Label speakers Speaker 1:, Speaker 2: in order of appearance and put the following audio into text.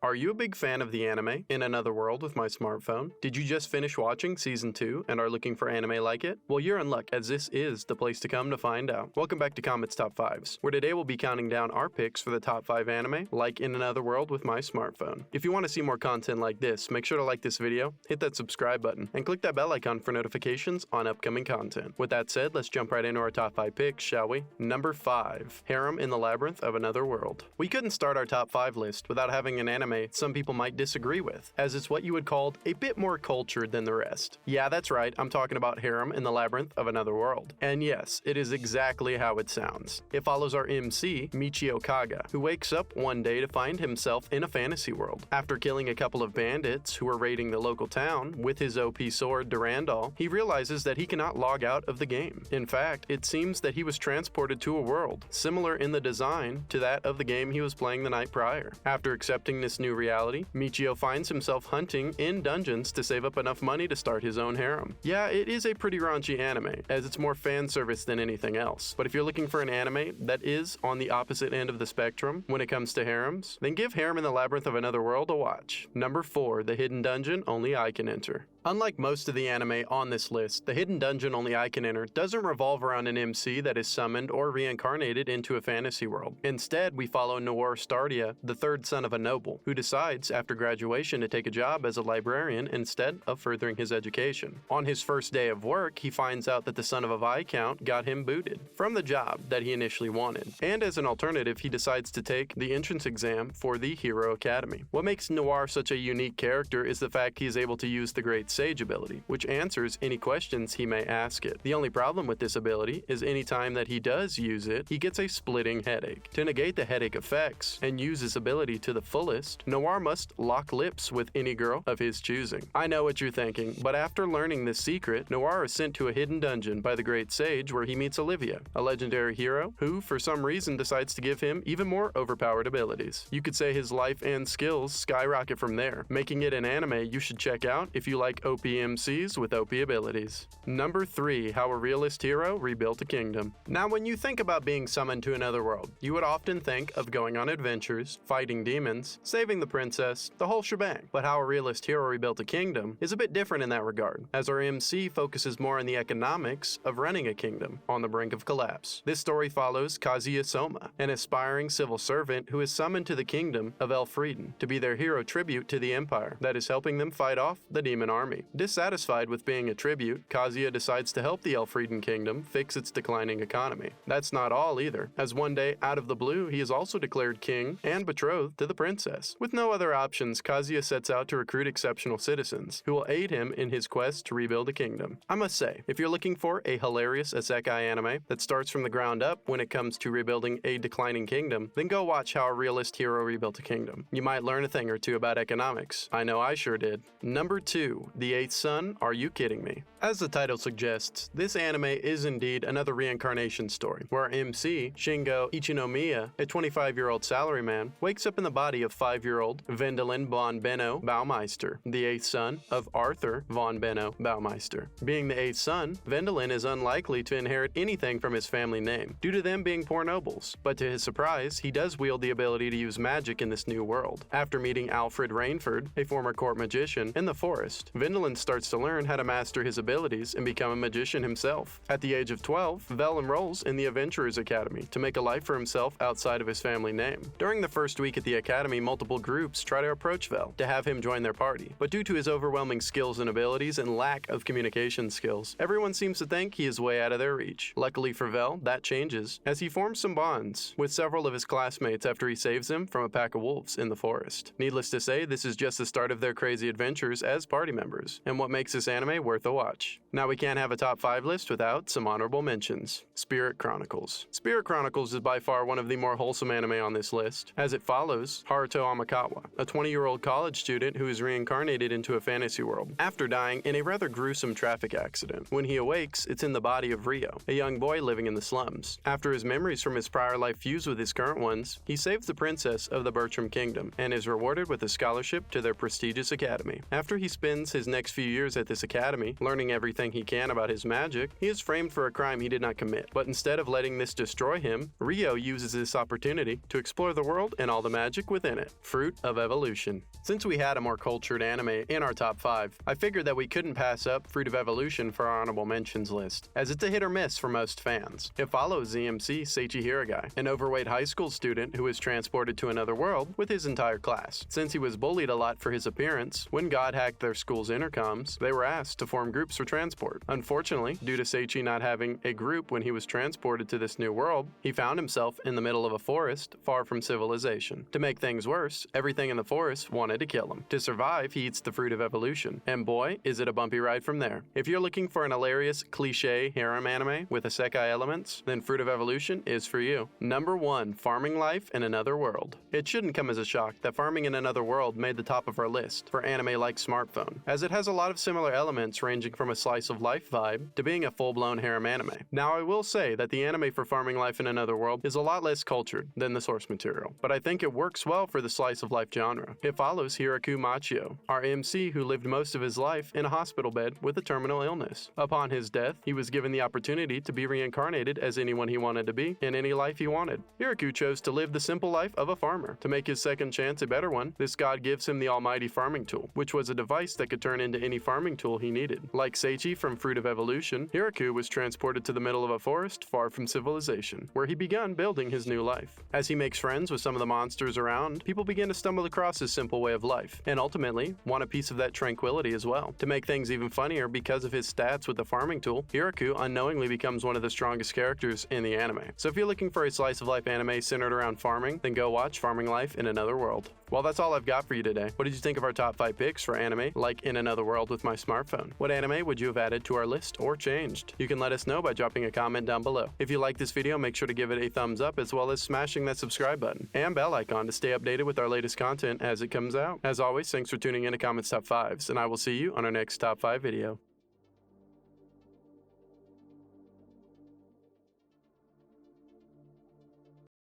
Speaker 1: Are you a big fan of the anime In Another World with My Smartphone? Did you just finish watching Season 2 and are looking for anime like it? Well, you're in luck, as this is the place to come to find out. Welcome back to Comets Top 5s, where today we'll be counting down our picks for the top 5 anime like In Another World with My Smartphone. If you want to see more content like this, make sure to like this video, hit that subscribe button, and click that bell icon for notifications on upcoming content. With that said, let's jump right into our top 5 picks, shall we? Number 5. Harem in the Labyrinth of Another World. We couldn't start our top 5 list without having an anime some people might disagree with, as it's what you would call a bit more cultured than the rest. Yeah, that's right, I'm talking about Harem in the Labyrinth of Another World. And yes, it is exactly how it sounds. It follows our MC, Meikyuu Kaga, who wakes up one day to find himself in a fantasy world. After killing a couple of bandits who were raiding the local town with his OP sword Durandal, he realizes that he cannot log out of the game. In fact, it seems that he was transported to a world similar in the design to that of the game he was playing the night prior. After accepting this new reality, Meikyuu finds himself hunting in dungeons to save up enough money to start his own harem. Yeah, it is a pretty raunchy anime, as it's more fan service than anything else. But if you're looking for an anime that is on the opposite end of the spectrum when it comes to harems, then give Harem in the Labyrinth of Another World a watch. Number 4. The Hidden Dungeon Only I Can Enter. Unlike most of the anime on this list, the Hidden Dungeon Only I Can Enter doesn't revolve around an MC that is summoned or reincarnated into a fantasy world. Instead, we follow Noir Stardia, the third son of a noble, who decides after graduation to take a job as a librarian instead of furthering his education. On his first day of work, he finds out that the son of a viscount got him booted from the job that he initially wanted, and as an alternative, he decides to take the entrance exam for the Hero Academy. What makes Noir such a unique character is the fact he is able to use the Great Sage ability, which answers any questions he may ask it. The only problem with this ability is any time that he does use it, he gets a splitting headache. To negate the headache effects and use his ability to the fullest, Noir must lock lips with any girl of his choosing. I know what you're thinking, but after learning this secret, Noir is sent to a hidden dungeon by the Great Sage where he meets Olivia, a legendary hero who for some reason decides to give him even more overpowered abilities. You could say his life and skills skyrocket from there, making it an anime you should check out if you like OP MCs with OP abilities. Number 3. How a Realist Hero Rebuilt a Kingdom. Now, when you think about being summoned to another world, you would often think of going on adventures, fighting demons, saving the princess, the whole shebang. But How a Realist Hero Rebuilt a Kingdom is a bit different in that regard, as our MC focuses more on the economics of running a kingdom on the brink of collapse. This story follows Kazuya Soma, an aspiring civil servant who is summoned to the kingdom of Elfrieden to be their hero tribute to the empire that is helping them fight off the demon army. Dissatisfied with being a tribute, Kazuya decides to help the Elfrieden kingdom fix its declining economy. That's not all either, as one day, out of the blue, he is also declared king and betrothed to the princess. With no other options, Kazuya sets out to recruit exceptional citizens who will aid him in his quest to rebuild a kingdom. I must say, if you're looking for a hilarious Isekai anime that starts from the ground up when it comes to rebuilding a declining kingdom, then go watch How a Realist Hero Rebuilt a Kingdom. You might learn a thing or two about economics. I know I sure did. Number 2. The Eighth Son, Are You Kidding Me? As the title suggests, this anime is indeed another reincarnation story, where our MC, Shingo Ichinomiya, a 25-year-old salaryman, wakes up in the body of 5-year-old Wendelin von Benno Baumeister, the 8th son of Arthur von Benno Baumeister. Being the 8th son, Wendelin is unlikely to inherit anything from his family name, due to them being poor nobles, but to his surprise, he does wield the ability to use magic in this new world. After meeting Alfred Rainford, a former court magician, in the forest, Wendelin starts to learn how to master his abilities and become a magician himself. At the age of 12, Vel enrolls in the Adventurers Academy to make a life for himself outside of his family name. During the first week at the academy, multiple groups try to approach Vel to have him join their party, but due to his overwhelming skills and abilities and lack of communication skills, everyone seems to think he is way out of their reach. Luckily for Vel, that changes as he forms some bonds with several of his classmates after he saves them from a pack of wolves in the forest. Needless to say, this is just the start of their crazy adventures as party members, and what makes this anime worth a watch. Now, we can't have a top 5 list without some honorable mentions. Spirit Chronicles. Spirit Chronicles is by far one of the more wholesome anime on this list, as it follows Haruto Amakawa, a 20-year-old college student who is reincarnated into a fantasy world after dying in a rather gruesome traffic accident. When he awakes, it's in the body of Ryo, a young boy living in the slums. After his memories from his prior life fuse with his current ones, he saves the princess of the Bertram Kingdom and is rewarded with a scholarship to their prestigious academy. After he spends his next few years at this academy, learning everything everything he can about his magic, he is framed for a crime he did not commit. But instead of letting this destroy him, Ryo uses this opportunity to explore the world and all the magic within it. Fruit of Evolution. Since we had a more cultured anime in our top 5, I figured that we couldn't pass up Fruit of Evolution for our honorable mentions list, as it's a hit or miss for most fans. It follows ZMC Seichi Hiragai, an overweight high school student who is transported to another world with his entire class. Since he was bullied a lot for his appearance, when God hacked their school's intercoms, they were asked to form groups for transport. Unfortunately, due to Seichi not having a group when he was transported to this new world, he found himself in the middle of a forest far from civilization. To make things worse, everything in the forest wanted to kill him. To survive, he eats the Fruit of Evolution, and boy, is it a bumpy ride from there. If you're looking for an hilarious, cliche harem anime with isekai elements, then Fruit of Evolution is for you. Number 1. Farming Life in Another World. It shouldn't come as a shock that Farming in Another World made the top of our list for anime like Smartphone, as it has a lot of similar elements ranging from a slice of life vibe to being a full-blown harem anime. Now, I will say that the anime for Farming Life in Another World is a lot less cultured than the source material, but I think it works well for the slice of life genre. It follows Hiraku Meikyuu, our MC who lived most of his life in a hospital bed with a terminal illness. Upon his death, he was given the opportunity to be reincarnated as anyone he wanted to be in any life he wanted. Hiraku chose to live the simple life of a farmer. To make his second chance a better one, this god gives him the almighty farming tool, which was a device that could turn into any farming tool he needed. Like Seichi from Fruit of Evolution, Hiraku was transported to the middle of a forest far from civilization, where he began building his new life. As he makes friends with some of the monsters around, people begin to stumble across his simple way of life, and ultimately want a piece of that tranquility as well. To make things even funnier, because of his stats with the farming tool, Hiraku unknowingly becomes one of the strongest characters in the anime. So if you're looking for a slice of life anime centered around farming, then go watch Farming Life in Another World. Well, that's all I've got for you today. What did you think of our top 5 picks for anime like In Another World with my smartphone? What anime would you have added to our list or changed? You can let us know by dropping a comment down below. If you like this video, make sure to give it a thumbs up as well as smashing that subscribe button and bell icon to stay updated with our latest content as it comes out. As always, thanks for tuning in to Comets Top 5s, and I will see you on our next top 5 video.